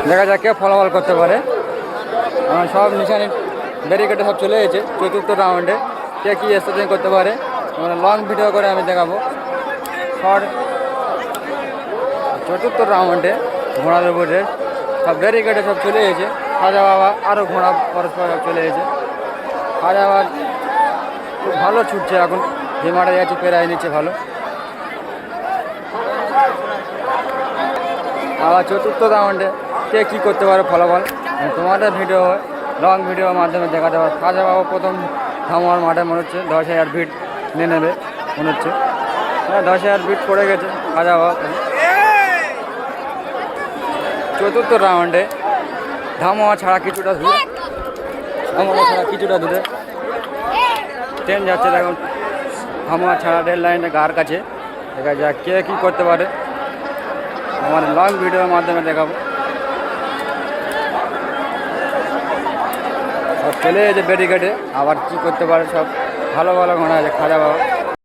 দেখা যাক কে ফলাফল করতে পারে। সব নিশানি ব্যারিকেডে সব চলে এসেছে চতুর্থ রাউন্ডে। কে কী স্ট্রাটেজি করতে পারে লং ভিডিও করে আমি দেখাবো। শর্ট চতুর্থ রাউন্ডে ঘোড়াদের উপরে সব ব্যারিকেডে সব চলে এসেছে। খাজা বাবা আরও ঘোড়া পরস্পর সব চলে এসেছে। খাজা বাবা খুব ভালো ছুটছে এখন, যে মাঠে যাচ্ছে পেরাই নিচ্ছে ভালো। আবার চতুর্থ রাউন্ডে কে কী করতে পারে ফলাফল তোমাদের ভিডিও লং ভিডিওর মাধ্যমে দেখাতে পারে। খাজা বাবা প্রথম ধামার মাঠে মনে হচ্ছে 10,000 ফিট নিয়ে নেবে মনে হচ্ছে। হ্যাঁ 10,000 ফিট পড়ে গেছে খাজা বাবা। চতুর্থ রাউন্ডে ধামোয়া ছাড়া কিছুটা দূরে, ধামোয়া ছাড়া কিছুটা দূরে ট্রেন যাচ্ছে দেখুন। ধামোয়া ছাড়া রেল লাইনের গার কাছে। দেখা যাক কে কী করতে পারে, আমার লং ভিডিওর মাধ্যমে দেখাবো। সব চলে এসেছে ব্যারিকেডে, আবার কী করতে পারে সব ভালো ভালো ঘোড়া আছে খাজা বাবা।